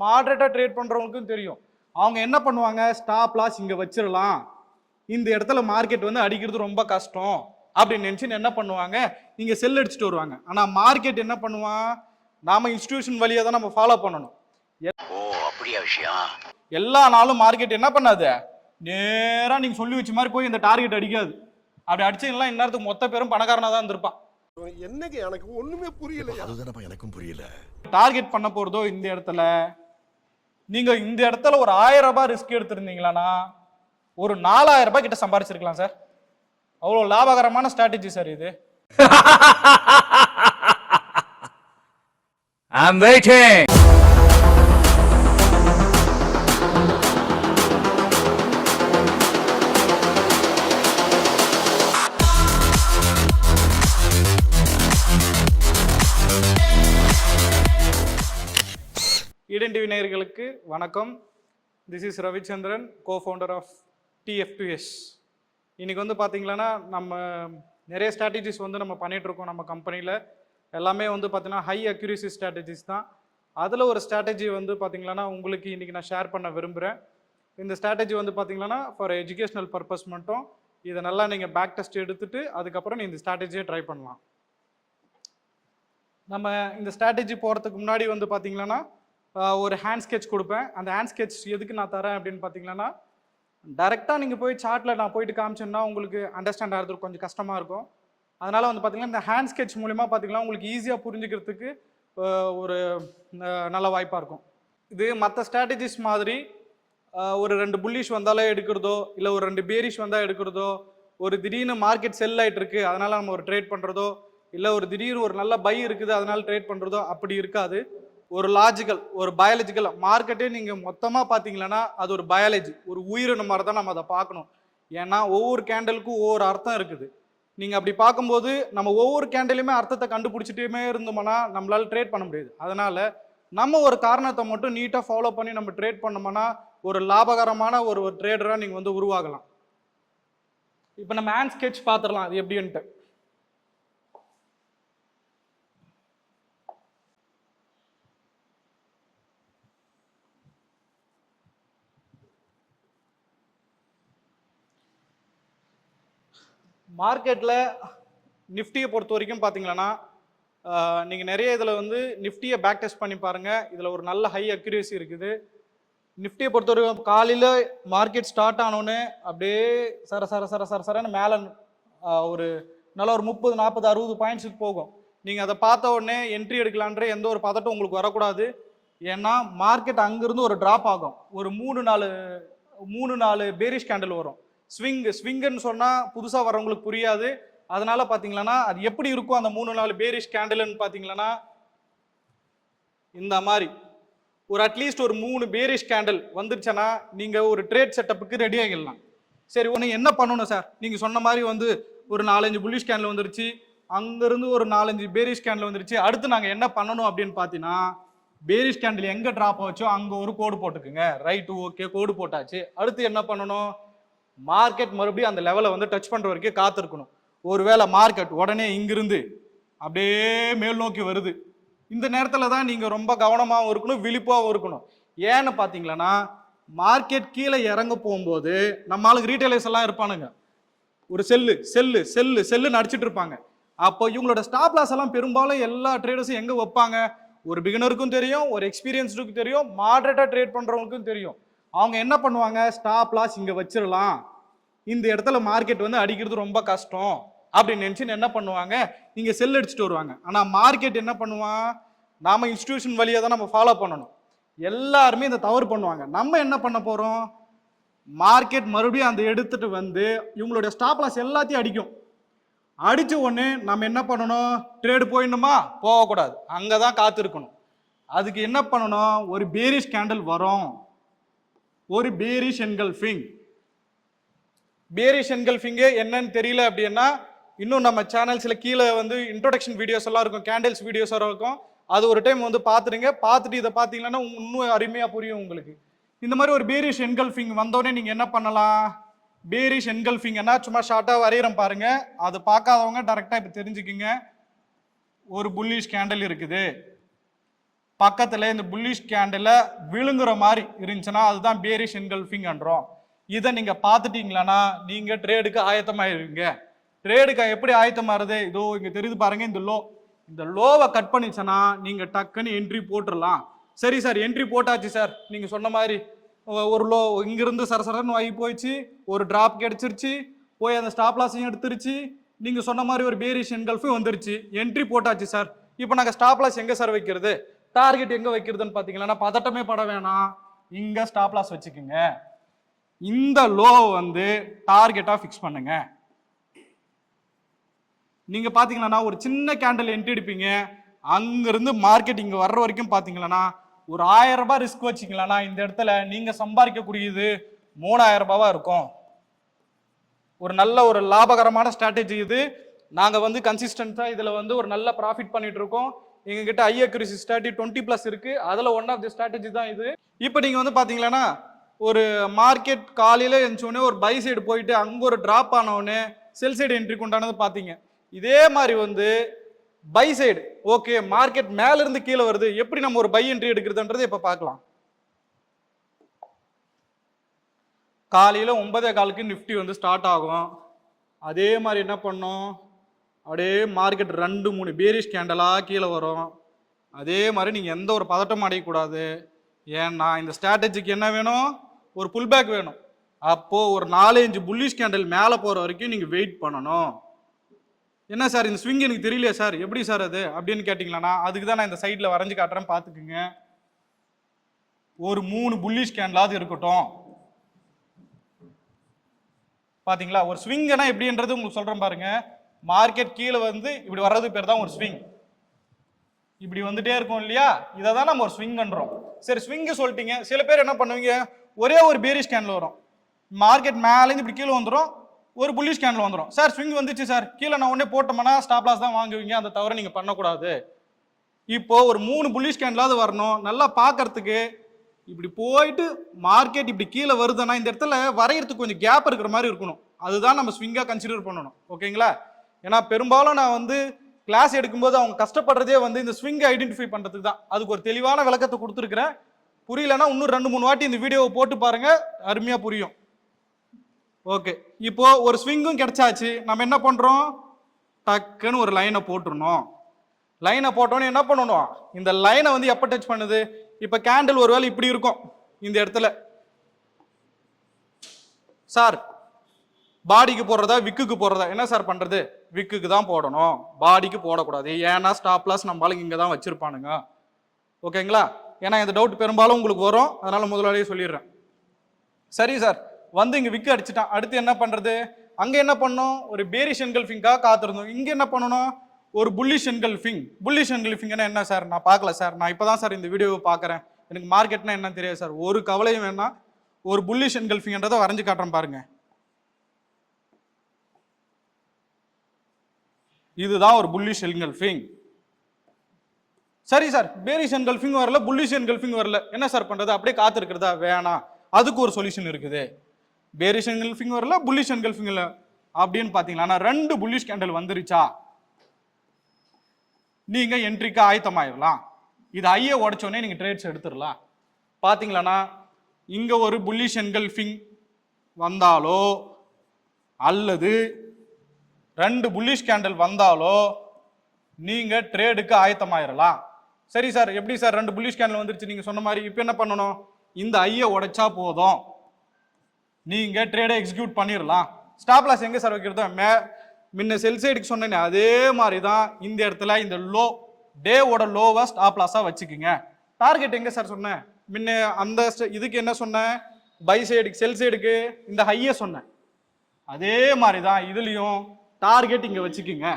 மாடரேட்டா trade பண்றவங்களுக்கும் தெரியும். அவங்க என்ன பண்ணுவாங்க, ஸ்டாப் லாஸ் இங்க வச்சிடலாம், இந்த இடத்துல மார்க்கெட் வந்து அடிக்கிறது ரொம்ப கஷ்டம் அப்படின்னு நினைச்சு என்ன பண்ணுவாங்க, நீங்க செல் அடிச்சுட்டு வருவாங்க. ஆனா மார்க்கெட் என்ன பண்ணுவான், நாம இன்ஸ்டிடியூஷன் வழியா தான் நம்ம ஃபாலோ பண்ணணும். ஓ அப்படியா விஷயம். எல்லா நாளும் மார்க்கெட் என்ன பண்ணாது, நேரா நீங்க சொல்லி வச்ச மாதிரி போய் இந்த டார்கெட் அடிக்காது. அப்படி அடிச்சீங்கன்னா இந்நேரத்துக்கு மொத்த பேரும் பணக்காரனா தான் இருந்திருப்பான். என்னங்க எனக்கு ஒண்ணுமே புரியல. அதுதானப்பா எனக்கும் புரியல. டார்கெட் பண்ண போறதோ இந்த இடத்துல, நீங்க இந்த இடத்துல ஒரு 1000 ரூபாய் ரிஸ்க் எடுத்திருந்தீங்களா ஒரு 4000 ரூபாய் கிட்ட சம்பாரிச்சிருக்கலாம் சார். அவ்வளவு லாபகரமான ஸ்ட்ராட்டஜி சார் இது. I'm waiting. ஈடன் டிவி நேயர்களுக்கு வணக்கம். This is Ravichandran, co-founder of TF2S. இன்னைக்கு வந்து பார்த்தீங்கன்னா நம்ம நிறைய ஸ்ட்ராட்டஜிஸ் வந்து நம்ம பண்ணிட்டு இருக்கோம் நம்ம கம்பெனியில். எல்லாமே வந்து பார்த்தீங்கன்னா ஹை அக்யூரசி ஸ்ட்ராட்டஜிஸ் தான். அதில் ஒரு ஸ்ட்ராட்டஜி வந்து பார்த்தீங்கன்னா உங்களுக்கு இன்றைக்கி நான் ஷேர் பண்ண விரும்புகிறேன். இந்த ஸ்ட்ராட்டஜி வந்து பார்த்தீங்கன்னா ஃபார் எஜுகேஷ்னல் பர்பஸ் மட்டும். இதை நல்லா நீங்கள் பேக் டெஸ்ட் எடுத்துகிட்டு அதுக்கப்புறம் நீங்கள் இந்த ஸ்ட்ராட்டஜியை ட்ரை பண்ணலாம். நம்ம இந்த ஸ்ட்ராட்டஜி போகிறதுக்கு முன்னாடி வந்து பார்த்தீங்கன்னா ஒரு ஹேண்ட் ஸ்கெட்ச் கொடுப்பேன். அந்த ஹேண்ட் ஸ்கெட்ச் எதுக்கு நான் தரேன் அப்படின்னு பார்த்தீங்கன்னா, டைரெக்டாக நீங்கள் போய் சார்ட்டில் நான் போயிட்டு காமிச்சேன்னா உங்களுக்கு அண்டர்ஸ்டாண்ட் ஆகிறது கொஞ்சம் கஷ்டமாக இருக்கும். அதனால் வந்து பார்த்தீங்கன்னா இந்த ஹேண்ட் ஸ்கெட்ச் மூலிமா பார்த்தீங்கன்னா உங்களுக்கு ஈஸியாக புரிஞ்சுக்கிறதுக்கு ஒரு நல்ல வாய்ப்பாக இருக்கும். இது மற்ற ஸ்ட்ராட்டஜிஸ் மாதிரி ஒரு 2 புல்லிஷ் வந்தாலே எடுக்கிறதோ, இல்லை ஒரு 2 பேரிஷ் வந்தால் எடுக்கிறதோ, ஒரு திடீர்னு மார்க்கெட் செல் ஆகிட்டு இருக்கு அதனால் நம்ம ஒரு ட்ரேட் பண்ணுறதோ, இல்லை ஒரு திடீர்னு ஒரு நல்ல பை இருக்குது அதனால் ட்ரேட் பண்ணுறதோ அப்படி இருக்காது. ஒரு லாஜிக்கல், ஒரு பயாலஜிக்கல் மார்க்கெட்டே நீங்கள் மொத்தமாக பார்த்தீங்கன்னா அது ஒரு பயாலஜி, ஒரு உயிரின மாதிரி தான் நம்ம அதை பார்க்கணும். ஏன்னா ஒவ்வொரு கேண்டலுக்கும் ஒவ்வொரு அர்த்தம் இருக்குது. நீங்கள் அப்படி பார்க்கும்போது நம்ம ஒவ்வொரு கேண்டலையுமே அர்த்தத்தை கண்டுபிடிச்சிட்டே இருந்தோம்னா நம்மளால ட்ரேட் பண்ண முடியாது. அதனால் நம்ம ஒரு காரணத்தை மட்டும் நீட்டாக ஃபாலோ பண்ணி நம்ம ட்ரேட் பண்ணோம்னா ஒரு லாபகரமான ஒரு ட்ரேடராக நீங்கள் வந்து உருவாகலாம். இப்போ நம்ம ஹேண்ட் ஸ்கெட்ச் பார்த்துடலாம் அது எப்படின்ட்டு. மார்க்கெட்டில் நிஃப்டியை பொறுத்த வரைக்கும் பார்த்தீங்கன்னா நீங்கள் நிறைய இதில் வந்து நிஃப்டியை பேக் டெஸ்ட் பண்ணி பாருங்கள். இதில் ஒரு நல்ல ஹை அக்யூரேசி இருக்குது. நிஃப்டியை பொறுத்த வரைக்கும் காலையில் மார்க்கெட் ஸ்டார்ட் ஆனோடனே அப்படியே சரன்னு மேலே ஒரு நல்ல ஒரு 30, 40, 60 பாயிண்ட்ஸுக்கு போகும். நீங்கள் அதை பார்த்த உடனே என்ட்ரி எடுக்கலான்ற எந்த ஒரு பதட்டம் உங்களுக்கு வரக்கூடாது. ஏன்னா மார்க்கெட் அங்கேருந்து ஒரு ட்ராப் ஆகும். ஒரு 3-4 பேரிஷ் கேண்டில் வரும். ஸ்விங்குன்னு சொன்னால் புதுசாக வரவங்களுக்கு புரியாது. அதனால பார்த்தீங்கன்னா அது எப்படி இருக்கும் அந்த 3-4 பேரிஷ் கேண்டில்னு பார்த்தீங்கன்னா இந்த மாதிரி ஒரு அட்லீஸ்ட் ஒரு 3 பேரிஷ் கேண்டில் வந்துருச்சுன்னா நீங்கள் ஒரு ட்ரேட் செட்டப்புக்கு ரெடி ஆகிடலாம். சரி, ஒன்று என்ன பண்ணணும் சார், நீங்கள் சொன்ன மாதிரி வந்து ஒரு 4-5 புல்லிஷ் கேண்டில் வந்துருச்சு, அங்கேருந்து ஒரு 4-5 பேரிஷ் கேண்டில் வந்துருச்சு, அடுத்து நாங்கள் என்ன பண்ணணும் அப்படின்னு பார்த்தீங்கன்னா பேரிஷ் கேண்டில் எங்கே ட்ராப் ஆச்சோ அங்கே ஒரு கோடு போட்டுக்குங்க. ரைட்டு, ஓகே, கோடு போட்டாச்சு. அடுத்து என்ன பண்ணணும், மார்க்கெட் மறுபடியும் அந்த லெவலை வந்து டச் பண்ணுற வரைக்கும் காத்திருக்கணும். ஒருவேளை மார்க்கெட் உடனே இங்கிருந்து அப்படியே மேல் நோக்கி வருது, இந்த நேரத்தில் தான் நீங்கள் ரொம்ப கவனமாகவும் இருக்கணும், விழிப்பாகவும் இருக்கணும். ஏன்னு பார்த்தீங்களன்னா மார்க்கெட் கீழே இறங்க போகும்போது நம்ம ஆளுக்கு ரீட்டைலர்ஸ் எல்லாம் இருப்பானுங்க, ஒரு செல்லுன்னு அடிச்சுட்டு இருப்பாங்க. அப்போ இவங்களோட ஸ்டாப் லாஸ் எல்லாம் பெரும்பாலும் எல்லா ட்ரேடர்ஸும் எங்கே வைப்பாங்க, ஒரு பிகினருக்கும் தெரியும், ஒரு எக்ஸ்பீரியன்ஸ்டுக்கும் தெரியும், மாடரேட்டாக ட்ரேட் பண்ணுறவங்களுக்கும் தெரியும். அவங்க என்ன பண்ணுவாங்க, ஸ்டாப் லாஸ் இங்கே வச்சிடலாம், இந்த இடத்துல மார்க்கெட் வந்து அடிக்கிறது ரொம்ப கஷ்டம் அப்படின்னு நினச்சி என்ன பண்ணுவாங்க, நீங்கள் செல் அடிச்சுட்டு வருவாங்க. ஆனால் மார்க்கெட் என்ன பண்ணுவான், நாம இன்ஸ்டிடியூஷன் வழியாக தான் நம்ம ஃபாலோ பண்ணணும். எல்லாருமே இந்த தவறு பண்ணுவாங்க. நம்ம என்ன பண்ண போகிறோம், மார்க்கெட் மறுபடியும் அந்த எடுத்துட்டு வந்து இவங்களுடைய ஸ்டாப் லாஸ் எல்லாத்தையும் அடிக்கும். அடித்த உடனே நம்ம என்ன பண்ணணும், ட்ரேடு போயிடணுமா, போகக்கூடாது, அங்கே தான் காத்திருக்கணும். அதுக்கு என்ன பண்ணணும், ஒரு பேரிஷ் கேண்டில் வரும், ஒரு பேரிஷ் என்கல்ஃபிங். பேரிஷ் என்கல்ஃபிங்கு என்னன்னு தெரியல அப்படின்னா இன்னும் நம்ம சேனல்ஸில் கீழே வந்து இன்ட்ரோடக்ஷன் வீடியோஸ் எல்லாம் இருக்கும், கேண்டில்ஸ் வீடியோஸ் இருக்கும், அது ஒரு டைம் வந்து பார்த்துருங்க. பார்த்துட்டு இதை பார்த்தீங்கன்னா இன்னும் அருமையாக புரியும் உங்களுக்கு. இந்த மாதிரி ஒரு பேரிஷ் என்கல்ஃபிங் வந்தோடனே நீங்கள் என்ன பண்ணலாம், பேரிஷ் என்கல்ஃபிங்னா சும்மா ஷார்ட்டாக வரைகிறோம் பாருங்க, அது பார்க்காதவங்க டேரெக்டாக இப்போ தெரிஞ்சுக்கிங்க. ஒரு புல்லிஷ் கேண்டில் இருக்குது, பக்கத்துல இந்த புல்லிஷ் கேண்டில் விழுங்குற மாதிரி இருந்துச்சுன்னா அதுதான் பேரிஷ் என்கல்ஃபிங்ன்றோம். இதை நீங்க பார்த்துட்டீங்களான்னா நீங்க ட்ரேடுக்கு ஆயத்தமாயிருவீங்க. ட்ரேடுக்கு எப்படி ஆயத்தமாறுது? இதோ இங்க தெரியுது பாருங்க, இந்த லோவை கட் பண்ணிச்சுன்னா நீங்க டக்குன்னு என்ட்ரி போட்டுடலாம். சரி சார், என்ட்ரி போட்டாச்சு சார், நீங்க சொன்ன மாதிரி ஒரு லோ இங்கிருந்து சரசரன்னு வாங்கி போயிடுச்சு, ஒரு டிராப் கிடைச்சிருச்சு, போய் அந்த ஸ்டாப் லாஸையும் எடுத்துருச்சு, நீங்க சொன்ன மாதிரி ஒரு பேரிஷ் என்கல்ஃபும் வந்துருச்சு, என்ட்ரி போட்டாச்சு சார். இப்போ நாங்கள் ஸ்டாப் லாஸ் எங்க சார் வைக்கிறது, டார்கெட் எங்க வைக்கிறதுன்னு பாத்தீங்கன்னா பதட்டமே பட வேணாம், இங்க ஸ்டாப் லாஸ் வச்சுக்கோங்க. இந்த லோ வந்து டார்கெட்டா ஃபிக்ஸ் பண்ணுங்க. நீங்க பாத்தீங்கன்னா ஒரு சின்ன கேண்டில் என்ட்ரி எடுப்பீங்க, அங்கிருந்து மார்க்கெட் இங்க வர்ற வரைக்கும் பாத்தீங்கன்னா ஒரு 1000 ரூபாய் ரிஸ்க் வச்சுக்கலாம். இந்த இடத்துல நீங்க சம்பாதிக்கக்கூடியது 3000 ரூபாவா இருக்கும். ஒரு நல்ல ஒரு லாபகரமான ஸ்ட்ராட்டஜி இது. நாங்க வந்து கன்சிஸ்டன்டா இதுல வந்து ஒரு நல்ல ப்ராஃபிட் பண்ணிட்டு இருக்கோம். எங்க கிட்ட ஹை அக்யூரசி ஸ்ட்ராட்டஜி 20+ இருக்கு. அதுல ஒன் ஆஃப் தி ஸ்ட்ராட்டஜி தான் இது. இப்போ நீங்க வந்து பாத்தீங்கன்னா ஒரு மார்க்கெட் காலையில எழுந்தோடனே ஒரு பை சைடு போயிட்டு அங்க ஒரு டிராப் ஆனவுடனே செல் சைடு என்ட்ரி கொண்டானது பாத்தீங்க. இதே மாதிரி வந்து பை சைடு ஓகே, மார்க்கெட் மேல இருந்து கீழே வருது, எப்படி நம்ம ஒரு பை என்ட்ரி எடுக்கிறதுன்றது இப்ப பார்க்கலாம். காலையில 9:15க்கு நிஃப்டி வந்து ஸ்டார்ட் ஆகும். அதே மாதிரி என்ன பண்ணும், அப்படியே மார்க்கெட் 2-3 பேரிஷ் கேண்டலா கீழே வரும். அதே மாதிரி நீங்க எந்த ஒரு பதட்டம் அடையக்கூடாது. ஏன்னா இந்த ஸ்ட்ராட்டஜிக்கு என்ன வேணும், ஒரு புல் பேக் வேணும். அப்போ ஒரு 4-5 புல்லிஷ் கேண்டல் மேலே போற வரைக்கும் நீங்க வெயிட் பண்ணணும். என்ன சார் இந்த ஸ்விங் எனக்கு தெரியலையா சார், எப்படி சார் அது அப்படின்னு கேட்டிங்களா, அதுக்கு தான் நான் இந்த சைடில் வரைஞ்சி காட்டுறேன், பார்த்துக்குங்க. ஒரு 3 புல்லிஷ் கேண்டலாவது இருக்கட்டும். பாத்தீங்களா, ஒரு ஸ்விங்னா எப்படின்றது உங்களுக்கு சொல்றேன் பாருங்க. மார்க்கெட் கீழே வந்து இப்படி வர்றது பேர் தான் ஒரு ஸ்விங். இப்படி வந்துட்டே இருக்கும் இல்லையா, இதை தான் நம்ம ஒரு ஸ்விங் பண்றோம். சரி, ஸ்விங் சொல்லிட்டீங்க. சில பேர் என்ன பண்ணுவீங்க, ஒரே ஒரு பேரிஷ் கேண்டில் வரும், மார்க்கெட் மேலேருந்து இப்படி கீழே வந்துடும், ஒரு புல்லிஷ் கேண்டில் வந்துடும். சார் ஸ்விங் வந்துச்சு சார், கீழே நான் உடனே போட்டோம்னா ஸ்டாப் லாஸ் தான் வாங்குவீங்க. அந்த தவிர நீங்க பண்ணக்கூடாது. இப்போ ஒரு 3 புல்லிஷ் கேண்டிலாவது வரணும். நல்லா பார்க்கறதுக்கு இப்படி போயிட்டு மார்க்கெட் இப்படி கீழே வருதுன்னா இந்த இடத்துல வரையறதுக்கு கொஞ்சம் கேப் இருக்கிற மாதிரி இருக்கணும். அதுதான் நம்ம ஸ்விங்கா கன்சிடர் பண்ணணும். ஓகேங்களா? ஏன்னா பெரும்பாலும் நான் வந்து கிளாஸ் எடுக்கும்போது அவங்க கஷ்டப்படுறதே வந்து இந்த ஸ்விங்கை ஐடென்டிஃபை பண்றதுக்கு தான். அதுக்கு ஒரு தெளிவான விளக்கத்தை கொடுத்துருக்கிறேன். புரியலன்னா இன்னும் 2-3 வாட்டி இந்த வீடியோவை போட்டு பாருங்க, அருமையா புரியும். ஓகே, இப்போ ஒரு ஸ்விங்கும் கிடைச்சாச்சு. நம்ம என்ன பண்றோம், டக்குன்னு ஒரு லைனை போட்டுருணும். லைனை போட்டோன்னு என்ன பண்ணணும், இந்த லைனை வந்து எப்போ டச் பண்ணுது, இப்போ கேண்டில் ஒருவேளை இப்படி இருக்கும் இந்த இடத்துல. சார் பாடிக்கு போடுறதா விக்குக்கு போடுறதா, என்ன சார் பண்றது, விக்குக்கு தான் போடணும், பாடிக்கு போடக்கூடாது. ஏன்னா ஸ்டாப் லாஸ் நம்மளுக்கு இங்கே தான் வச்சிருப்பானுங்க. ஓகேங்களா? ஏன்னா இந்த டவுட் பெரும்பாலும் உங்களுக்கு வரும், அதனால முதலாளியே சொல்லிடுறேன். சரி சார், வந்து இங்க விக்கு அடிச்சுட்டான், அடுத்து என்ன பண்றது, அங்க என்ன பண்ணோம், ஒரு பேரிஷ் என்கல்ஃபிங்காக காத்திருந்தோம். இங்க என்ன பண்ணணும், ஒரு புல்லிஷ் என்கல்ஃபிங். புல்லிஷ் என்கல்ஃபிங்னா என்ன சார், நான் பார்க்கல சார், நான் இப்பதான் சார் இந்த வீடியோவை பார்க்குறேன், எனக்கு மார்க்கெட்னா என்ன தெரியாது சார். ஒரு கவலையும் வேணா, ஒரு புல்லிஷ் என்கல்ஃபிங்ன்றதை வரைஞ்சு காட்டுறேன் பாருங்க. இதுதான் ஒரு புல்லிஷ் என்கல்ஃபிங். சரி சார், பேரிஷ் என்கல்ஃபிங் வரல, புல்லிஷ் என்கல்ஃபிங் வரல, என்ன சார் பண்றது, அப்படியே காத்திருக்கிறதா, வேணாம், அதுக்கு ஒரு சொல்யூஷன் இருக்குது. பேரிஷ் என்கல்ஃபிங் வரல, புல்லிஷ் என்கல்ஃபிங் இல்லை அப்படின்னு பாத்தீங்கன்னா 2 புல்லிஷ் கேண்டல் வந்துருச்சா, நீங்க என்ட்ரிக்கு ஆயத்தமாயிடலாம். இது ஐய உடைச்சோடனே நீங்க ட்ரேட்ஸ் எடுத்துடலாம். பாத்தீங்களா, இங்க ஒரு புல்லிஷ் என்கல்ஃபிங் வந்தாலோ அல்லது 2 புல்லிஷ் கேண்டல் வந்தாலோ நீங்க ட்ரேடுக்கு ஆயத்தமாயிடலாம். சரி சார், எப்படி சார் 2 புல்லிஷ் கேண்டல் வந்துருச்சு நீங்க சொன்ன மாதிரி, இப்போ என்ன பண்ணணும், இந்த ஐய உடைச்சா போதும், நீங்க ட்ரேடை எக்ஸிக்யூட் பண்ணிடலாம். ஸ்டாப் லாஸ் எங்க சார் வைக்கிறது, முன்ன செல் சைடுக்கு சொன்னேன், அதே மாதிரி தான் இந்த இடத்துல இந்த லோ டேவோட லோவை ஸ்டாப் லாஸா வச்சுக்குங்க. டார்கெட் எங்க சார் சொன்னேன், முன்ன அந்த இதுக்கு என்ன சொன்னேன், பை சைடுக்கு செல் சைடுக்கு இந்த ஹையை சொன்னேன். அதே மாதிரி தான் இதுலயும் டார்கெட் இங்க வச்சுக்குங்க.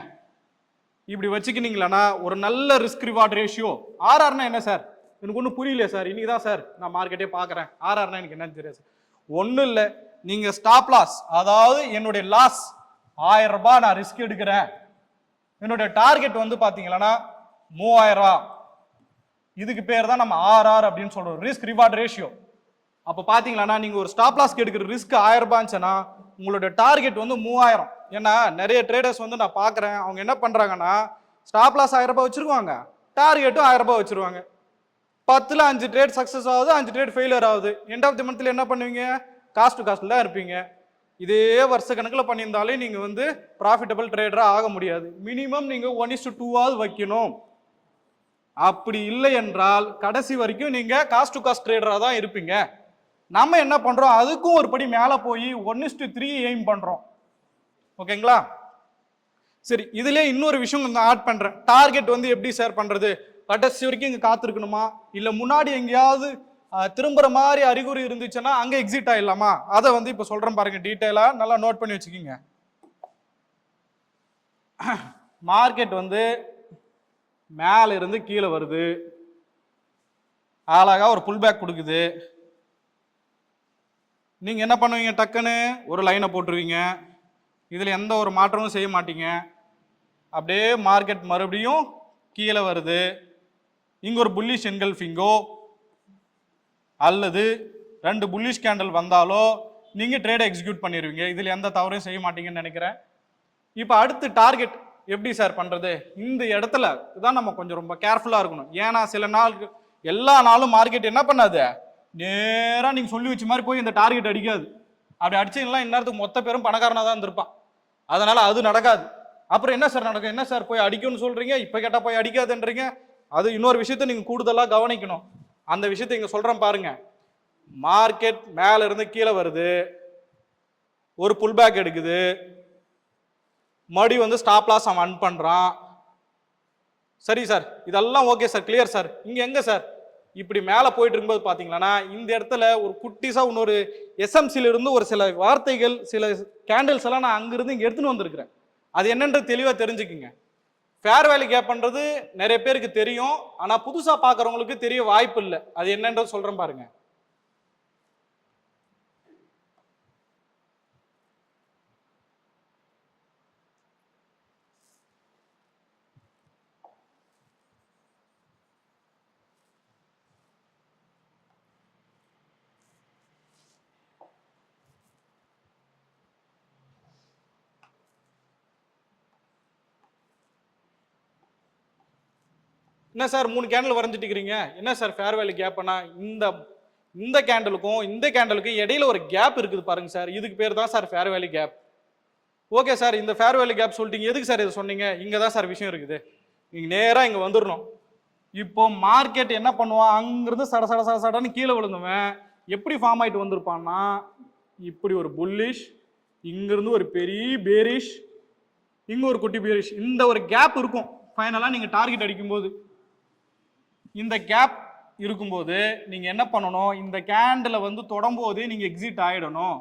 இப்படி வச்சுக்கினீங்களா ஒரு நல்ல ரிஸ்க் ரிவார்ட் ரேஷியோ. ஆர்ஆர்னா என்ன சார், எனக்கு ஒன்றும் புரியலையே சார், இன்னைக்கு தான் சார் நான் மார்க்கெட்டே பார்க்குறேன், ஆர்ஆர்னா எனக்கு என்னன்னு தெரியாது சார். ஒன்றும் இல்லை, நீங்க ஸ்டாப் லாஸ், அதாவது என்னுடைய லாஸ் 1000 ரூபாய் நான் ரிஸ்க் எடுக்கிறேன், என்னுடைய டார்கெட் வந்து பாத்தீங்கன்னா 3000 ரூபாய். இதுக்கு பேர் தான் நம்ம ஆர்ஆர் அப்படின்னு சொல்றோம், ரிஸ்க் ரிவார்ட் ரேஷியோ. அப்போ பாத்தீங்கன்னா நீங்க ஒரு ஸ்டாப் லாஸ்க்கு எடுக்கிற ரிஸ்க் 1000 ரூபாய்ச்சுன்னா உங்களோட டார்கெட் வந்து 3000. ஏன்னா நிறைய ட்ரேடர்ஸ் வந்து நான் பார்க்குறேன், அவங்க என்ன பண்றாங்கன்னா ஸ்டாப் லாஸ் 1000 ரூபாய் வச்சிருவாங்க, டார்கெட்டும் 1000 ரூபாய் வச்சிருவாங்க. 10ல் 5 ட்ரேட் சக்ஸஸ் ஆகுது, 5 ட்ரேட் ஃபெயிலியர் ஆகுது. எண்ட் ஆஃப் தி மந்த்ல என்ன பண்ணுவீங்க? காஸ்ட் டு காஸ்ட்ல தான் இருப்பீங்க. இதே வருஷ கணக்கில் பண்ணியிருந்தாலே நீங்க வந்து ப்ராஃபிட்டபிள் ட்ரேடரா ஆக முடியாது. மினிமம் நீங்க 1:2 வைக்கணும். அப்படி இல்லை என்றால் கடைசி வரைக்கும் நீங்க காஸ்ட் டு காஸ்ட் ட்ரேடரா தான் இருப்பீங்க. நம்ம என்ன பண்றோம்? அதுக்கும் ஒரு படி மேல போய் 1:3 எய்ம் பண்றோம். ஓகேங்களா? சரி, இதுல இன்னொரு விஷயம் நான் ஆட் பண்றேன். டார்கெட் வந்து எப்படி ஷேர் பண்றது? கடைசி வரைக்கும் இங்க காத்திருக்கணுமா, இல்ல முன்னாடி எங்கேயாவது திரும்புற மாதிரி அறிகுறி இருந்துச்சுன்னா அங்க எக்ஸிட் ஆயிடலாமா? அதை வந்து இப்ப சொல்றேன் பாருங்க, டீட்டெயிலா நல்லா நோட் பண்ணி வச்சுக்கோங்க. மார்க்கெட் வந்து மேல இருந்து கீழே வருது, அழகா ஒரு புல் பேக் கொடுக்குது. நீங்க என்ன பண்ணுவீங்க? டக்குன்னு ஒரு லைனை போட்டுருவீங்க. இதுல எந்த ஒரு மாற்றமும் செய்ய மாட்டீங்க. அப்படியே மார்க்கெட் மறுபடியும் கீழே வருது. இங்க ஒரு புல்லிஷ் என்கல்ஃபிங்கோ அல்லது 2 புல்லிஷ் கேண்டல் வந்தாலோ நீங்க ட்ரேடை எக்ஸிக்யூட் பண்ணிடுவீங்க. இதுல எந்த தவறையும் செய்ய மாட்டீங்கன்னு நினைக்கிறேன். இப்போ அடுத்து டார்கெட் எப்படி சார் பண்றது? இந்த இடத்துல தான் நம்ம கொஞ்சம் ரொம்ப கேர்ஃபுல்லா இருக்கணும். ஏன்னா சில நாள் எல்லா நாளும் மார்க்கெட் என்ன பண்ணாது, நேரா நீங்க சொல்லி வச்ச மாதிரி போய் இந்த டார்கெட் அடிக்காது. அப்படி அடிச்சீங்கன்னா இந்நேரத்துக்கு மொத்த பேரும் பணக்காரனா தான் இருந்திருப்பான். அதனால அது நடக்காது. அப்புறம் என்ன சார் நடக்கும்? என்ன சார் போய் அடிக்கும்னு சொல்றீங்க, இப்ப கேட்டா போய் அடிக்காதுன்றீங்க. அது இன்னொரு விஷயத்த நீங்க கூடுதலா கவனிக்கணும். அந்த விஷயத்தை இங்க சொல்றேன் பாருங்க. மார்க்கெட் மேல இருந்து கீழே வருது, ஒரு புல் பேக் எடுக்குது, மறுபடி வந்து ஸ்டாப் லாஸ் அவன் அன் பண்றான். சரி சார், இதெல்லாம் ஓகே சார், கிளியர் சார். இங்க எங்க சார் இப்படி மேல போயிட்டு இருக்கும்போது பாத்தீங்கன்னா இந்த இடத்துல ஒரு குட்டிசா இன்னொரு எஸ்எம்சில இருந்து ஒரு சில வார்த்தைகள், சில கேண்டில்ஸ் எல்லாம் நான் அங்கிருந்து இங்க எடுத்துன்னு வந்திருக்கிறேன். அது என்னன்றது தெளிவா தெரிஞ்சுக்குங்க. ஃபேர் வேல்யூ கேப் பண்றது நிறைய பேருக்கு தெரியும், ஆனா புதுசா பாக்குறவங்களுக்கு தெரிய வாய்ப்பு இல்லை. அது என்னன்றது சொல்றேன் பாருங்க. என்ன சார் 3 கேண்டில் வரைஞ்சிட்டு இருக்கிறீங்க? என்ன சார் ஃபேர் வேல்யூ கேப்னா? இந்த கேண்டலுக்கும் இந்த கேண்டலுக்கும் இடையில ஒரு கேப் இருக்குது பாருங்க சார், இதுக்கு பேர் தான் sir fair value gap. Okay sir, இந்த ஃபேர் வேல்யூ கேப் சொல்லிட்டீங்க, எதுக்கு சார் இதை சொன்னீங்க? இங்க தான் சார் விஷயம் இருக்குது. நீங்க நேரா இங்க வந்துடணும். இப்போ மார்க்கெட் என்ன பண்ணுவான்? அங்கிருந்து சட சட சட சடன்னு கீழே விழுந்துவன் எப்படி ஃபார்ம் ஆயிட்டு வந்திருப்பான்னா, இப்படி ஒரு புல்லிஷ், இங்கிருந்து ஒரு பெரிய பேரிஷ், இங்க ஒரு குட்டி பேரிஷ், இந்த ஒரு கேப் இருக்கும். ஃபைனலா நீங்க டார்கெட் அடிக்கும்போது இந்த கேப் இருக்கும்போது நீங்க என்ன பண்ணணும்? இந்த கேண்டில் வந்து தொடரும்போது நீங்க எக்ஸிட் ஆயிடணும்.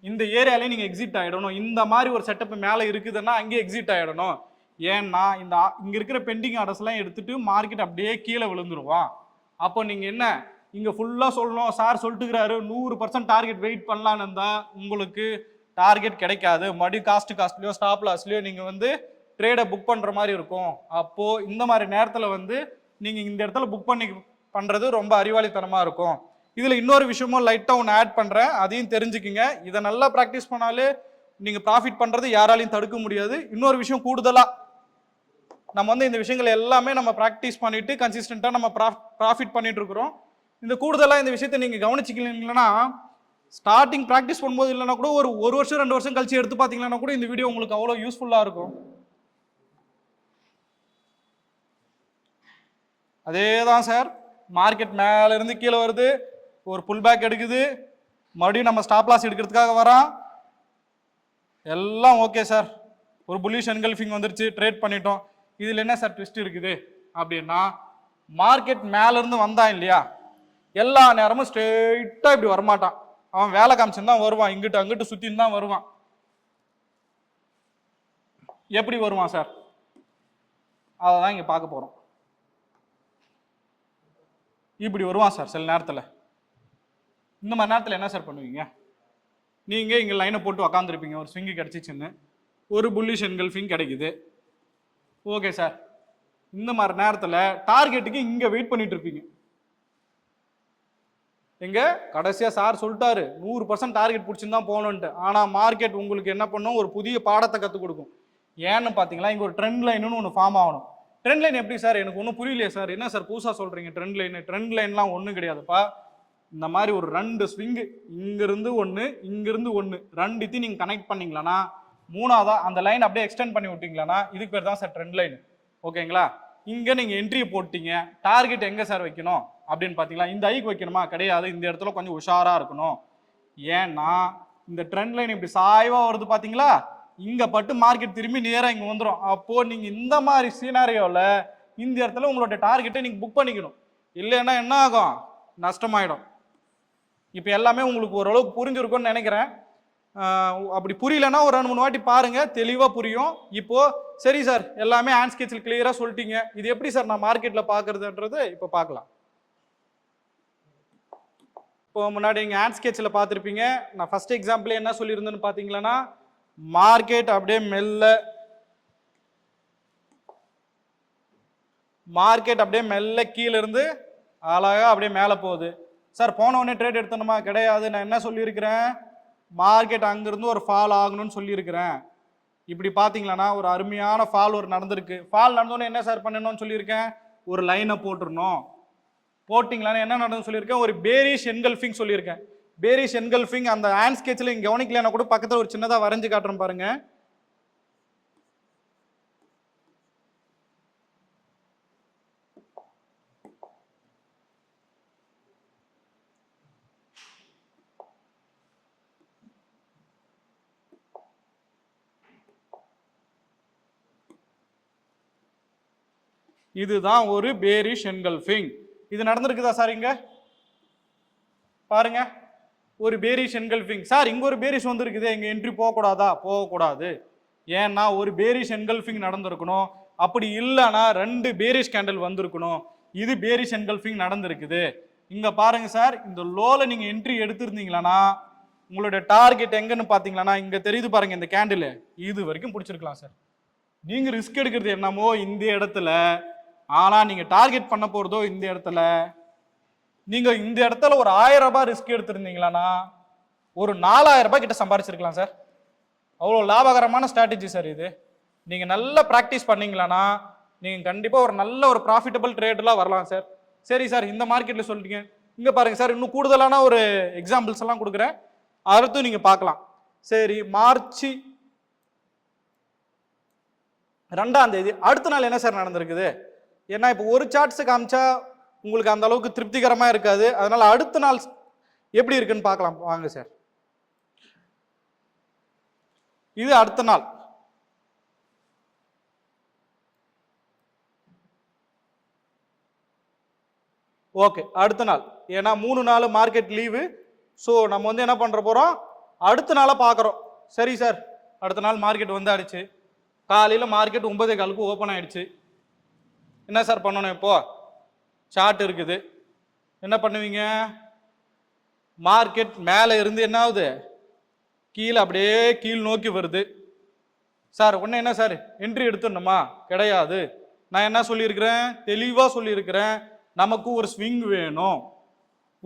இந்த ஏரியாலே நீங்க எக்ஸிட் ஆயிடணும். இந்த மாதிரி ஒரு செட்டப் மேல இருக்குதுன்னா அங்கே எக்ஸிட் ஆயிடணும். ஏன்னா இங்க இருக்கிற பெண்டிங் ஆர்டர்ஸ் எல்லாம் எடுத்துட்டு மார்க்கெட் அப்படியே கீழே விழுந்துருவான். அப்போ நீங்க என்ன இங்க ஃபுல்லா சொல்லணும், சார் சொல்லிட்டுக்கிறாரு 100% டார்கெட் வெயிட் பண்ணலான்னு இருந்தா உங்களுக்கு டார்கெட் கிடைக்காது. மறுபடியும் காஸ்ட்லயோ ஸ்டாப் லாஸ்லயோ நீங்க வந்து ட்ரேடை புக் பண்ற மாதிரி இருக்கும். அப்போ இந்த மாதிரி நேரத்துல வந்து நீங்க இந்த இடத்துல புக் பண்ணி பண்றது ரொம்ப அறிவாளித்தனமா இருக்கும். இதுல இன்னொரு விஷயமும் லைட்டா ஒன்று ஆட் பண்றேன், அதையும் தெரிஞ்சுக்குங்க. இதை நல்லா ப்ராக்டிஸ் பண்ணாலே நீங்க ப்ராஃபிட் பண்றது யாராலையும் தடுக்க முடியாது. இன்னொரு விஷயம் கூடுதலா நம்ம வந்து இந்த விஷயங்கள் எல்லாமே நம்ம ப்ராக்டிஸ் பண்ணிட்டு கன்சிஸ்டண்டா நம்ம ப்ராஃபிட் பண்ணிட்டு இருக்கிறோம். இந்த கூடுதலா இந்த விஷயத்தை நீங்க கவனிச்சிக்கலீங்கன்னா ஸ்டார்டிங் ப்ராக்டிஸ் பண்ணும்போது இல்லைன்னா கூட ஒரு வருஷம் 2 வருஷம் கழிச்சு எடுத்து பார்த்தீங்கன்னா கூட இந்த வீடியோ உங்களுக்கு அவ்வளோ யூஸ்ஃபுல்லா இருக்கும். அதே தான் சார், மார்க்கெட் மேல இருந்து கீழே வருது, ஒரு புல் பேக் எடுக்குது, மறுபடியும் நம்ம ஸ்டாப் லாஸ் எடுக்கிறதுக்காக வரோம். எல்லாம் ஓகே சார், ஒரு புல்லிஷ் என்கல்ஃபிங் வந்துருச்சு, ட்ரேட் பண்ணிட்டோம். இதுல என்ன சார் ட்விஸ்ட் இருக்குது அப்படின்னா, மார்க்கெட் மேல இருந்து வந்தான் இல்லையா, எல்லா நேரமும் ஸ்ட்ரெயிட்டா இப்படி வரமாட்டான். அவன் வேலை காமிச்சுன்னு தான் வருவான், இங்கிட்டு அங்கிட்டு சுத்தின்னு தான் வருவான். எப்படி வருவான் சார்? அதான் இங்க பார்க்க போறோம். இப்படி வருவான் சார் சில நேரத்தில். இந்த மாதிரி நேரத்தில் என்ன சார் பண்ணுவீங்க? நீங்கள் இங்கே லைனை போட்டு உக்காந்துருப்பீங்க, ஒரு ஸ்விங்கு கிடச்சிச்சின்னு, ஒரு புல்லிஷ் என்கல்ஃபிங் கிடைக்குது. ஓகே சார், இந்த மாதிரி நேரத்தில் டார்கெட்டுக்கு இங்கே வெயிட் பண்ணிட்டு இருப்பீங்க. எங்க கடைசியாக சார் சொல்லிட்டாரு 100% டார்கெட் பிடிச்சின்னு தான் போகணுன்ட்டு. ஆனால் மார்க்கெட் உங்களுக்கு என்ன பண்ணும்? ஒரு புதிய பாடத்தை கற்றுக் கொடுக்கும். ஏன்னு பார்த்தீங்களா, இங்கே ஒரு ட்ரெண்ட் லைன்னு ஒன்று ஃபார்ம் ஆகணும். ட்ரெண்ட் லைன் எப்படி சார்? எனக்கு ஒன்றும் புரியலையே சார். என்ன சார் புதுசாக சொல்கிறீங்க ட்ரெண்ட் லைன்லாம் ஒன்றும் கிடையாதுப்பா. இந்த மாதிரி ஒரு 2 ஸ்விங்கு, இங்கிருந்து ஒன்று, இங்கிருந்து ஒன்று, 2 நீங்கள் கனெக்ட் பண்ணீங்களான்னா, மூணாவதா அந்த லைன் அப்படியே எக்ஸ்டெண்ட் பண்ணி விட்டீங்களான்னா இதுக்கு பேர் தான் சார் ட்ரெண்ட் லைன். ஓகேங்களா? இங்கே நீங்கள் என்ட்ரியை போட்டீங்க, டார்கெட் எங்கே சார் வைக்கணும் அப்படின்னு பார்த்தீங்களா? இந்த ஐக்கு வைக்கணுமா? கிடையாது. இந்த இடத்துல கொஞ்சம் உஷாராக இருக்கணும். ஏன்னா இந்த ட்ரெண்ட் லைன் இப்படி சாய்வாக வருது பார்த்தீங்களா, இங்கே பட்டு மார்க்கெட் திரும்பி நேராக இங்கே வந்துடும். அப்போது நீங்கள் இந்த மாதிரி சீனாரியோவில் இந்த இடத்துல உங்களோட டார்கெட்டை நீங்கள் புக் பண்ணிக்கணும். இல்லைன்னா என்ன ஆகும்? நஷ்டமாயிடும். இப்போ எல்லாமே உங்களுக்கு ஓரளவுக்கு புரிஞ்சிருக்கும்னு நினைக்கிறேன். அப்படி புரியலன்னா ஒரு 2-3 வாட்டி பாருங்க, தெளிவாக புரியும். இப்போ சரி சார், எல்லாமே ஹேண்ட் ஸ்கெட்சில் கிளியராக சொல்லிட்டீங்க, இது எப்படி சார் நான் மார்க்கெட்டில் பார்க்கறதுன்றது இப்போ பார்க்கலாம். இப்போ முன்னாடி நீங்கள் ஹேண்ட் ஸ்கெட்சில் பார்த்துருப்பீங்க. நான் ஃபர்ஸ்ட் எக்ஸாம்பிள் என்ன சொல்லியிருந்தேன்னு பார்த்தீங்களன்னா, மார்க்கெட் அப்படியே மெல்ல கீழே இருந்து அழகா அப்படியே மேலே போகுது. சார் போன உடனே ட்ரேட் எடுத்தணுமா? கிடையாது. நான் என்ன சொல்லியிருக்கிறேன்? மார்க்கெட் அங்கிருந்து ஒரு ஃபால் ஆகணும்னு சொல்லியிருக்கிறேன். இப்படி பார்த்தீங்களன்னா ஒரு அருமையான ஃபால் நடந்திருக்கு. ஃபால் நடந்தோடனே என்ன சார் பண்ணணும்னு சொல்லியிருக்கேன்? ஒரு லைனை போட்டுருணும். போட்டிங்களான்னு என்ன நடந்து சொல்லியிருக்கேன்? ஒரு பேரிஷ் என்கல்ஃபிங் சொல்லியிருக்கேன். பேரிஷ் என்கல்ஃபிங் அந்த ஹேண்ட் ஸ்கெட்சில் இங்கே கவனிக்கலன்னா கூட பக்கத்தில் ஒரு சின்னதாக வரைஞ்சு காட்டுறேன் பாருங்க. இதுதான் ஒரு பேரிஷ் என்கல்ஃபிங். இது நடந்திருக்குதா சார்? இங்க பாருங்க, ஒரு பேரிஷ் என்கல்ஃபிங். சார் இங்க ஒரு பேரிஷ் வந்திருக்குது, இங்க என்ட்ரி போகக்கூடாதா? போகக்கூடாது. ஏன்னா ஒரு பேரிஷ் என்கல்ஃபிங் நடந்திருக்கணும். அப்படி இல்லைன்னா 2 பேரிஷ் கேண்டில் வந்திருக்கணும். இது பேரிஷ் என்கல்ஃபிங் நடந்திருக்குது. இங்க பாருங்க சார், இந்த லோல நீங்க என்ட்ரி எடுத்திருந்தீங்களா உங்களோட டார்கெட் எங்கன்னு பாத்தீங்களா இங்க தெரியுது பாருங்க, இந்த கேண்டில் இது வரைக்கும் பிடிச்சிருக்கலாம் சார். நீங்க ரிஸ்க் எடுக்கிறது என்னமோ இந்த இடத்துல, ஆனா நீங்க டார்கெட் பண்ண போறதோ இந்த இடத்துல. நீங்க இந்த இடத்துல ஒரு 1000 ரூபாய் ரிஸ்க் எடுத்திருந்தீங்களா ஒரு 4000 ரூபாய் கிட்ட சம்பாதிச்சிருக்கலாம் சார். அவ்வளோ லாபகரமான ஸ்ட்ராட்டஜி சார் இது. நீங்க நல்லா ப்ராக்டிஸ் பண்ணீங்களா நீங்க கண்டிப்பா ஒரு நல்ல ஒரு ப்ராஃபிட்டபிள் ட்ரேட்லாம் வரலாம் சார். சரி சார், இந்த மார்க்கெட்ல சொல்லிட்டீங்க. இங்க பாருங்க சார், இன்னும் கூடுதலான ஒரு எக்ஸாம்பிள்ஸ் எல்லாம் கொடுக்குறேன், அடுத்து நீங்க பார்க்கலாம். சரி, மார்ச் 2ஆம் தேதி அடுத்த நாள் என்ன சார் நடந்திருக்குது? ஏன்னா இப்போ ஒரு சார்ட்ஸ் காமிச்சா உங்களுக்கு அந்த அளவுக்கு திருப்திகரமா இருக்காது. அதனால அடுத்த நாள் எப்படி இருக்குன்னு பார்க்கலாம் வாங்க சார். இது அடுத்த நாள். ஓகே, அடுத்த நாள். ஏன்னா 3 நாள் மார்க்கெட் லீவு. ஸோ நம்ம என்ன பண்ற போறோம்? அடுத்த நாளை பார்க்குறோம். சரி சார், அடுத்த நாள் மார்க்கெட் வந்தாடுச்சு. காலையில் மார்க்கெட் 9:15 ஓப்பன் ஆயிடுச்சு. என்ன சார் பண்ணணும்? இப்போ சார்ட் இருக்குது, என்ன பண்ணுவீங்க? மார்க்கெட் மேலே இருந்து என்ன ஆகுது? கீழே அப்படியே கீழ் நோக்கி வருது. சார் உடனே என்ன சார் என்ட்ரி எடுத்துடணுமா? கிடையாது. நான் என்ன சொல்லியிருக்கிறேன்? தெளிவாக சொல்லியிருக்கிறேன், நமக்கு ஒரு ஸ்விங் வேணும்,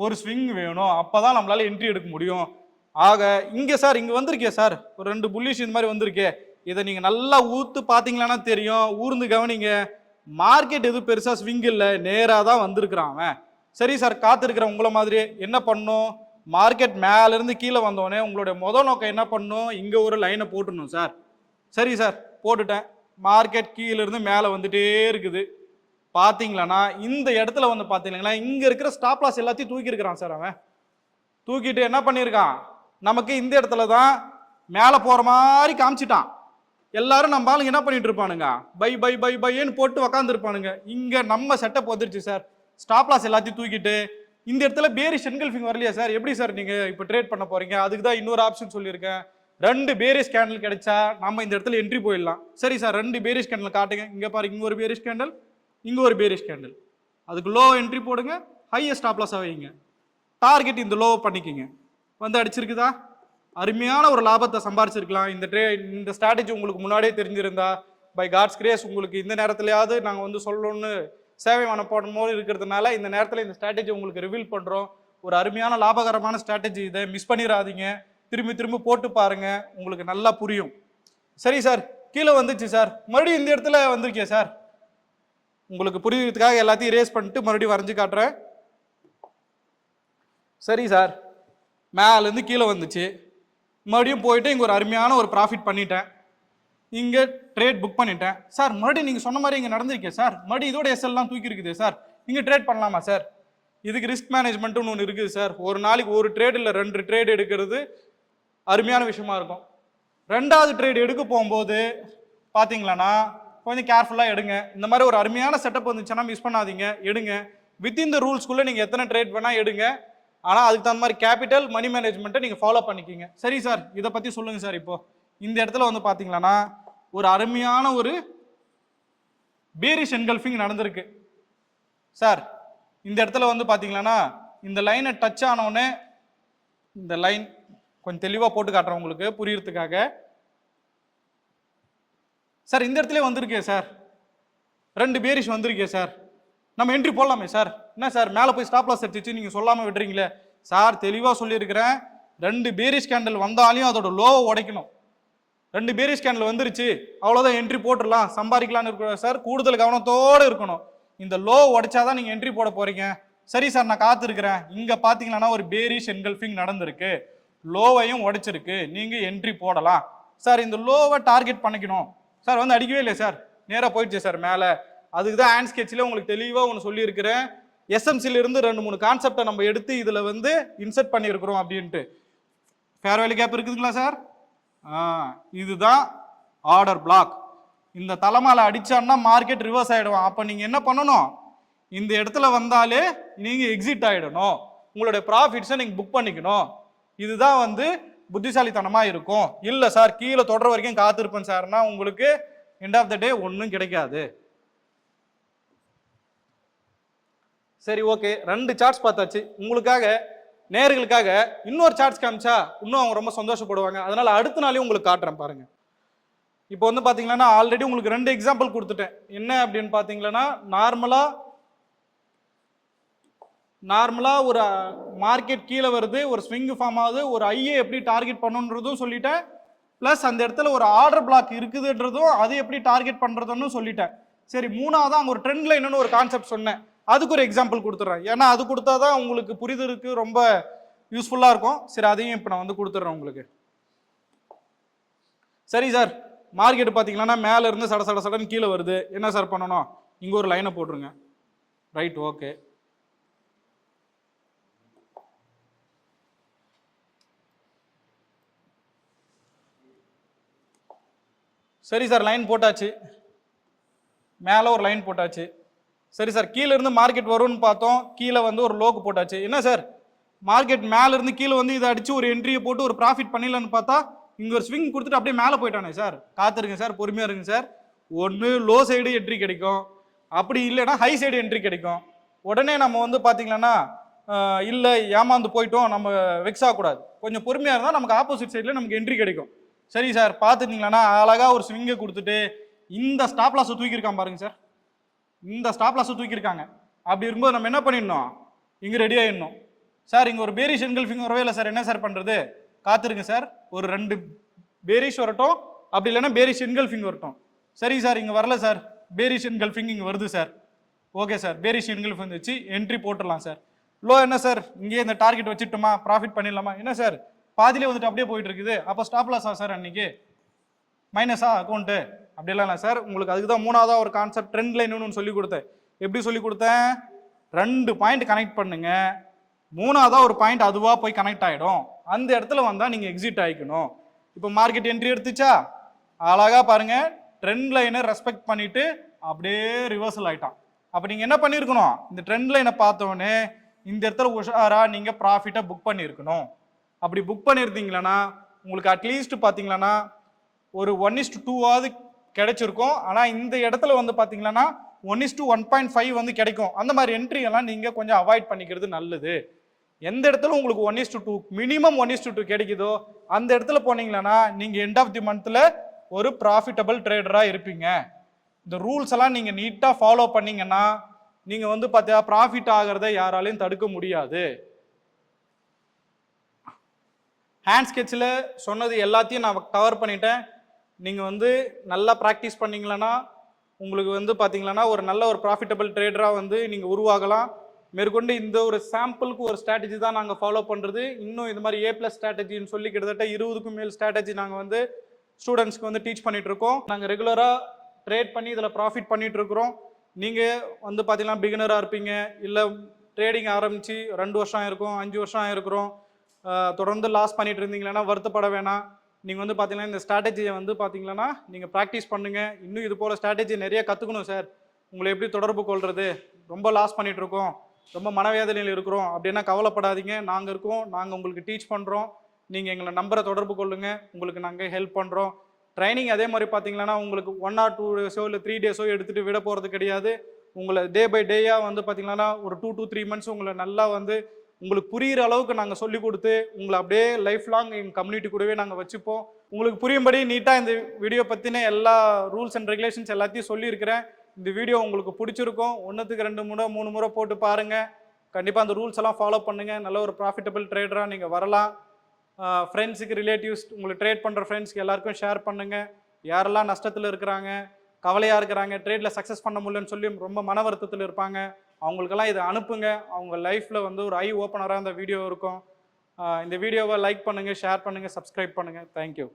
ஒரு ஸ்விங் வேணும், அப்போதான் நம்மளால என்ட்ரி எடுக்க முடியும். ஆக இங்கே சார் இங்கே வந்திருக்கே சார், ஒரு 2 புல்லிஷ் இந்த மாதிரி வந்திருக்கே, இதை நீங்கள் நல்லா ஊத்து பார்த்தீங்களான்னா தெரியும். ஊர்ந்து கவனிங்க, மார்க்கெட் எதுவும் பெருசாக ஸ்விங் இல்லை, நேராக தான் வந்திருக்கிறான் அவன். சரி சார், காத்திருக்கிற உங்களை மாதிரி என்ன பண்ணும்? மார்க்கெட் மேலேருந்து கீழே வந்தோடனே உங்களுடைய நோக்கம் என்ன பண்ணும்? இங்கே ஒரு லைனை போட்டுடணும் சார். சரி சார், போட்டுட்டேன். மார்க்கெட் கீழேருந்து மேலே வந்துட்டே இருக்குது. பார்த்தீங்களா இந்த இடத்துல பார்த்தீங்களா இங்கே இருக்கிற ஸ்டாப் லாஸ் எல்லாத்தையும் தூக்கி இருக்கிறான் சார். அவன் தூக்கிட்டு என்ன பண்ணியிருக்கான்? நமக்கு இந்த இடத்துல தான் மேலே போகிற மாதிரி காமிச்சிட்டான். எல்லாரும் நம்ம ஆளுங்க என்ன பண்ணிட்டு இருப்பானுங்க? பை பை பை பைன்னு போட்டு உக்காந்துருப்பானுங்க. இங்கே நம்ம செட்டப் வந்துருச்சு சார். ஸ்டாப் லாஸ் எல்லாத்தையும் தூக்கிட்டு இந்த இடத்துல பேரிஷ் என்கல்ஃபிங் வரலையா சார்? எப்படி சார் நீங்கள் இப்போ ட்ரேட் பண்ண போறீங்க? அதுக்கு தான் இன்னொரு ஆப்ஷன் சொல்லியிருக்கேன். 2 பேரிஷ் கேண்டில் கிடைச்சா நம்ம இந்த இடத்துல என்ட்ரி போயிடலாம். சரி சார், 2 பேரிஷ் கேண்டில் காட்டுங்க. இங்கே பாருங்க, இங்கே ஒரு பேரிஷ் கேண்டில், இங்கே ஒரு பேரிஷ் கேண்டில். அதுக்கு லோ என்ட்ரி போடுங்க, ஹையஸ்ட் ஸ்டாப் லாஸ் வைங்க, டார்கெட் இந்த லோ பண்ணிக்கிங்க. அடிச்சிருக்குதா? அருமையான ஒரு லாபத்தை சம்பாரிச்சிருக்கலாம். இந்த ஸ்ட்ராட்டஜி உங்களுக்கு முன்னாடியே தெரிஞ்சிருந்தா, பை காட்ஸ் கிரேஸ் உங்களுக்கு இந்த நேரத்துலையாவது நாங்கள் சொல்லணும்னு சேவை மனப்பாடம் போது இருக்கிறதுனால இந்த நேரத்தில் இந்த ஸ்ட்ராட்டஜி உங்களுக்கு ரிவீல் பண்ணுறோம். ஒரு அருமையான லாபகரமான ஸ்ட்ராட்டஜி, இதை மிஸ் பண்ணிடாதீங்க. திரும்பி திரும்ப போட்டு பாருங்க, உங்களுக்கு நல்லா புரியும். சரி சார், கீழே வந்துச்சு சார், மறுபடியும் இந்த இடத்துல வந்திருக்கே சார், உங்களுக்கு புரியுறதுக்காக எல்லாத்தையும் இரேஸ் பண்ணிட்டு மறுபடியும் வரைஞ்சு காட்டுறேன். சரி சார், மேலேருந்து கீழே வந்துச்சு, மறுபடியும் போயிட்டு இங்கே ஒரு அருமையான ஒரு ப்ராஃபிட் பண்ணிட்டேன், இங்கே ட்ரேட் புக் பண்ணிட்டேன். சார் மறுபடியும் நீங்கள் சொன்ன மாதிரி இங்கே நடந்திருக்கே சார், மறுபடியும் இதோட எஸ்எல்லாம் தூக்கி இருக்குது சார், இங்கே ட்ரேட் பண்ணலாமா சார்? இதுக்கு ரிஸ்க் மேனேஜ்மெண்ட்டுன்னு ஒன்று இருக்குது சார். ஒரு நாளைக்கு ஒரு ட்ரேட் இல்லை 2 ட்ரேட் எடுக்கிறது அருமையான விஷயமா இருக்கும். 2வது ட்ரேட் எடுக்க போகும்போது பார்த்தீங்களன்னா கொஞ்சம் கேர்ஃபுல்லாக எடுங்க. இந்த மாதிரி ஒரு அருமையான செட்டப் வந்துச்சுன்னா மிஸ் பண்ணாதீங்க, எடுங்க. வித்தின் த ரூல்ஸ்குள்ளே நீங்கள் எத்தனை ட்ரேட் வேணால் எடுங்க. ஆனால் அதுக்கு தகுந்த மாதிரி கேபிட்டல் மணி மேனேஜ்மெண்ட்டை நீங்கள் ஃபாலோ பண்ணிக்கிங்க. சரி சார், இதை பற்றி சொல்லுங்கள் சார். இப்போது இந்த இடத்துல வந்து பார்த்தீங்களன்னா ஒரு அருமையான ஒரு பேரிஷ் என்கல்ஃபிங் நடந்திருக்கு சார். இந்த இடத்துல வந்து பார்த்தீங்களன்னா இந்த லைனை டச் ஆனோடனே, இந்த லைன் கொஞ்சம் தெளிவாக போட்டு காட்டுறேன் உங்களுக்கு புரியறதுக்காக. சார் இந்த இடத்துல வந்திருக்கே சார், 2 பேரிஷ் வந்திருக்கே சார், நம்ம என்ட்ரி போடலாமே சார்? என்ன சார் மேலே போய் ஸ்டாப் லாஸ் எடுத்துச்சு நீங்கள் சொல்லாமல் விடுறீங்களே சார்? தெளிவாக சொல்லியிருக்கிறேன், 2 பேரிஷ் கேண்டில் வந்தாலையும் அதோட லோவை உடைக்கணும். 2 பேரிஷ் கேண்டில் வந்துருச்சு, அவ்வளோதான், என்ட்ரி போட்டுடலாம், சம்பாதிக்கலான்னு இருக்கிற சார். கூடுதல் கவனத்தோடு இருக்கணும். இந்த லோ உடைச்சாதான் நீங்கள் என்ட்ரி போட போகிறீங்க. சரி சார், நான் காத்திருக்கிறேன். இங்கே பார்த்தீங்கன்னா ஒரு பேரிஷ் என்கல்ஃபிங் நடந்திருக்கு, லோவையும் உடைச்சிருக்கு, நீங்கள் என்ட்ரி போடலாம் சார். இந்த லோவை டார்கெட் பண்ணிக்கணும் சார். வந்து அடிக்கவே இல்லை சார், நேராக போயிடுச்சு சார் மேலே. அதுக்கு தான் ஹேண்ட் ஸ்கெட்சில் உங்களுக்கு தெளிவாக ஒன்று சொல்லியிருக்கிறேன். எஸ்எம்சில இருந்து 2-3 கான்செப்டை நம்ம எடுத்து இதில் வந்து இன்செர்ட் பண்ணியிருக்கிறோம் அப்படின்ட்டு. ஃபேர் வேல்யூ கேப் இருக்குதுங்களா சார்? இதுதான் ஆர்டர் பிளாக். இந்த தலைமால அடிச்சான்னா மார்க்கெட் ரிவர்ஸ் ஆகிடுவோம். அப்போ நீங்கள் என்ன பண்ணணும், இந்த இடத்துல வந்தாலே நீங்கள் எக்ஸிட் ஆகிடணும், உங்களுடைய ப்ராஃபிட்ஸை நீங்கள் புக் பண்ணிக்கணும். இதுதான் வந்து புத்திசாலித்தனமாக இருக்கும். இல்லை சார் கீழே தொடர வரைக்கும் காத்திருப்பேன் சார்னா உங்களுக்கு எண்ட் ஆஃப் த டே ஒன்றும் கிடைக்காது. சரி ஓகே, 2 சார்ட்ஸ் பார்த்தாச்சு. உங்களுக்காக நேர்களுக்காக இன்னொரு சார்ட்ஸ் காமிச்சா இன்னும் அவங்க ரொம்ப சந்தோஷப்படுவாங்க. அதனால அடுத்த நாளையும் உங்களுக்கு காட்டுறேன் பாருங்க. இப்போ வந்து பார்த்தீங்கன்னா ஆல்ரெடி உங்களுக்கு 2 எக்ஸாம்பிள் கொடுத்துட்டேன். என்ன அப்படின்னு பார்த்தீங்கன்னா நார்மலாக ஒரு மார்க்கெட் கீழே வருது, ஒரு ஸ்விங் ஃபார்ம் ஆகுது, ஒரு ஐயை எப்படி டார்கெட் பண்ணுன்றதும் சொல்லிட்டேன். ப்ளஸ் அந்த இடத்துல ஒரு ஆர்டர் பிளாக் இருக்குதுன்றதும் அது எப்படி டார்கெட் பண்ணுறதுன்னு சொல்லிட்டேன். சரி, 3வது அங்கே ஒரு ட்ரெண்ட் லைன்னு ஒரு கான்செப்ட் சொன்னேன். அதுக்கு ஒரு எக்ஸாம்பிள் கொடுத்துட்றேன். ஏன்னா அது கொடுத்தா தான் உங்களுக்கு புரிதலுக்கு ரொம்ப யூஸ்ஃபுல்லாக இருக்கும். சரி, அதையும் இப்போ நான் வந்து கொடுத்துட்றேன் உங்களுக்கு. சரி சார், மார்க்கெட் பார்த்தீங்கன்னா மேலே இருந்து சடன்னு கீழே வருது, என்ன சார் பண்ணணும்? இங்கே ஒரு லைனை போட்டுருங்க. Right, okay. சரி சார், லைன் போட்டாச்சு, மேலே ஒரு லைன் போட்டாச்சு. சரி சார், கீழே இருந்து மார்க்கெட் வரும்னு பார்த்தோம், கீழே வந்து ஒரு லோக்கு போட்டாச்சு. என்ன சார் மார்க்கெட் மேலே இருந்து கீழே வந்து இதை அடிச்சு ஒரு என்ட்ரியை போட்டு ஒரு ப்ராஃபிட் பண்ணிடலான்னு பார்த்தா இங்கே ஒரு ஸ்விங் கொடுத்துட்டு அப்படியே மேலே போயிட்டானே சார். காத்திருங்க சார், பொறுமையாக இருங்க சார். ஒன்று லோ சைடு என்ட்ரி கிடைக்கும், அப்படி இல்லைன்னா ஹை சைடு என்ட்ரி கிடைக்கும். உடனே நம்ம வந்து பார்த்தீங்கன்னா இல்லை ஏமாந்து போயிட்டோம் நம்ம வெக்ஸ் ஆகக்கூடாது. கொஞ்சம் பொறுமையாக இருந்தால் நமக்கு ஆப்போசிட் சைடில் நமக்கு என்ட்ரி கிடைக்கும். சரி சார், பார்த்துட்டிங்களா அழகாக ஒரு ஸ்விங்கை கொடுத்துட்டு இந்த ஸ்டாப் லாஸை தூக்கியிருக்கான் பாருங்க சார். இந்த ஸ்டாப் லாஸை தூக்கியிருக்காங்க. அப்படி இருக்கும்போது நம்ம என்ன பண்ணிடணும், இங்கே ரெடி ஆகிடணும். சார் இங்கே ஒரு பேரிஷ் என்கல்ஃபிங் வரவே இல்லை சார், என்ன சார் பண்ணுறது? காத்திருங்க சார், ஒரு 2 பேரிஷ் வரட்டும், அப்படி இல்லைன்னா பேரிஷ் என்கல்ஃபிங் வரட்டும். சரி சார், இங்கே வரல சார், பேரிஷ் என்கல்ஃபிங் இங்கே வருது sir. Okay sir, bearish engulfing வந்துச்சு, என்ட்ரி போட்டுடலாம் சார். லோ என்ன சார், இங்கேயே இந்த டார்கெட் வச்சுட்டோமா, ப்ராஃபிட் பண்ணிடலாமா? என்ன சார் பாதியிலே வந்துட்டு அப்படியே போயிட்டு இருக்குது, அப்போ ஸ்டாப் லாஸா சார்? அன்னைக்கு மைனஸா அக்கௌண்ட்டு? அப்படிலாம் இல்லை சார். உங்களுக்கு அதுக்கு தான் 3வது ஒரு கான்செப்ட் ட்ரெண்ட் லைன்னு சொல்லி கொடுத்தேன். எப்படி சொல்லி கொடுத்தேன்? 2 பாயிண்ட் கனெக்ட் பண்ணுங்க, 3வது ஒரு பாயிண்ட் அதுவாக போய் கனெக்ட் ஆகிடும். அந்த இடத்துல வந்தால் நீங்கள் எக்ஸிட் ஆகிக்கணும். இப்போ மார்க்கெட் என்ட்ரி எடுத்துச்சா, அழகாக பாருங்க, ட்ரெண்ட் லைனை ரெஸ்பெக்ட் பண்ணிட்டு அப்படியே ரிவர்சல் ஆகிட்டான். அப்போ நீங்கள் என்ன பண்ணியிருக்கணும், இந்த ட்ரெண்ட் லைனை பார்த்தோன்னே இந்த இடத்துல உஷாரா நீங்கள் ப்ராஃபிட்டை புக் பண்ணியிருக்கணும். அப்படி புக் பண்ணியிருந்தீங்களன்னா உங்களுக்கு அட்லீஸ்ட் பார்த்தீங்களன்னா ஒரு 1:2 கிடைச்சிருக்கும். ஆனால் இந்த இடத்துல வந்து பார்த்தீங்கன்னா 1:1.5 வந்து கிடைக்கும். அந்த மாதிரி என்ட்ரி எல்லாம் நீங்கள் கொஞ்சம் அவாய்ட் பண்ணிக்கிறது நல்லது. எந்த இடத்துல உங்களுக்கு 1:2 மினிமம் 1:2 கிடைக்குதோ அந்த இடத்துல போனீங்கன்னா நீங்கள் எண்ட் ஆஃப் தி மந்த்தில் ஒரு ப்ராஃபிட்டபிள் ட்ரேடராக இருப்பீங்க. இந்த ரூல்ஸ் எல்லாம் நீங்கள் நீட்டாக ஃபாலோ பண்ணீங்கன்னா நீங்கள் வந்து பார்த்தா ப்ராஃபிட் ஆகிறத யாராலையும் தடுக்க முடியாது. ஹேண்ட் ஸ்கெட்சில் சொன்னது எல்லாத்தையும் நான் கவர் பண்ணிட்டேன். நீங்கள் வந்து நல்லா ப்ராக்டிஸ் பண்ணிங்களன்னா உங்களுக்கு வந்து பார்த்தீங்கன்னா ஒரு நல்ல ஒரு ப்ராஃபிட்டபிள் ட்ரேடராக வந்து நீங்கள் உருவாகலாம். மேற்கொண்டு இந்த ஒரு சாம்பிளுக்கு ஒரு ஸ்ட்ராட்டஜி தான் நாங்கள் ஃபாலோ பண்ணுறது. இன்னும் இது மாதிரி A+ ஸ்ட்ராட்டஜின்னு சொல்லி கிட்டத்தட்ட 20க்கும் மேல் ஸ்ட்ராட்டஜி நாங்கள் வந்து ஸ்டூடெண்ட்ஸ்க்கு வந்து டீச் பண்ணிட்டு இருக்கோம். நாங்கள் ரெகுலராக ட்ரேட் பண்ணி இதில் ப்ராஃபிட் பண்ணிட்டு இருக்கிறோம். நீங்கள் வந்து பார்த்தீங்கன்னா பிகினராக இருப்பீங்க, இல்லை ட்ரேடிங் ஆரம்பித்து 2 வருஷம் ஆயிருக்கும், 5 வருஷம் ஆயிருக்கிறோம், தொடர்ந்து லாஸ் பண்ணிட்டு இருந்தீங்கன்னா வருத்தப்பட வேணாம். நீங்கள் வந்து பார்த்தீங்கன்னா இந்த ஸ்ட்ராட்டஜியை வந்து பார்த்தீங்கன்னா நீங்கள் ப்ராக்டிஸ் பண்ணுங்கள். இன்னும் இது போல் ஸ்ட்ராட்டஜி நிறைய கற்றுக்கணும் சார், உங்களை எப்படி தொடர்பு கொள்வது, ரொம்ப லாஸ் பண்ணிட்டு இருக்கோம், ரொம்ப மனவேதனையில் இருக்கிறோம் அப்படின்னா கவலைப்படாதீங்க, நாங்கள் இருக்கோம், நாங்கள் உங்களுக்கு டீச் பண்ணுறோம். நீங்கள் எங்களை நம்பரை தொடர்பு கொள்ளுங்கள், உங்களுக்கு நாங்கள் ஹெல்ப் பண்ணுறோம். ட்ரைனிங் அதே மாதிரி பார்த்தீங்கன்னா உங்களுக்கு 1 or 2 டேஸோ இல்லை 3 டேஸோ எடுத்துகிட்டு விட போகிறது கிடையாது. உங்களை டே பை டேயாக வந்து பார்த்தீங்கன்னா ஒரு 2 to 3 months உங்களை நல்லா வந்து உங்களுக்கு புரிகிற அளவுக்கு நாங்கள் சொல்லி கொடுத்து உங்களை அப்படியே லைஃப் லாங் எங்கள் கம்யூனிட்டி கூடவே நாங்கள் வச்சுப்போம். உங்களுக்கு புரியும்படி நீட்டாக இந்த வீடியோ பற்றின எல்லா ரூல்ஸ் அண்ட் ரெகுலேஷன்ஸ் எல்லாத்தையும் சொல்லியிருக்கிறேன். இந்த வீடியோ உங்களுக்கு பிடிச்சிருக்கும். 1க்கு 2 முறை 3 முறை போட்டு பாருங்கள். கண்டிப்பாக அந்த ரூல்ஸ் எல்லாம் ஃபாலோ பண்ணுங்கள். நல்ல ஒரு ப்ராஃபிட்டபிள் ட்ரேடராக நீங்கள் வரலாம். ஃப்ரெண்ட்ஸுக்கு, ரிலேட்டிவ்ஸ், உங்களுக்கு ட்ரேட் பண்ணுற ஃப்ரெண்ட்ஸ்க்கு எல்லாருக்கும் ஷேர் பண்ணுங்கள். யாரெல்லாம் நஷ்டத்தில் இருக்கிறாங்க, கவலையாக இருக்கிறாங்க, ட்ரேடில் சக்ஸஸ் பண்ண முடியலன்னு சொல்லி ரொம்ப மன வருத்தத்தில் இருப்பாங்க, அவங்களுக்கெல்லாம் இதை அனுப்புங்க. அவங்க லைஃப்பில் வந்து ஒரு ஐ ஓப்பனராக இந்த வீடியோ இருக்கும். இந்த வீடியோவை லைக் பண்ணுங்கள், ஷேர் பண்ணுங்கள், சப்ஸ்கிரைப் பண்ணுங்கள். தேங்க்யூ.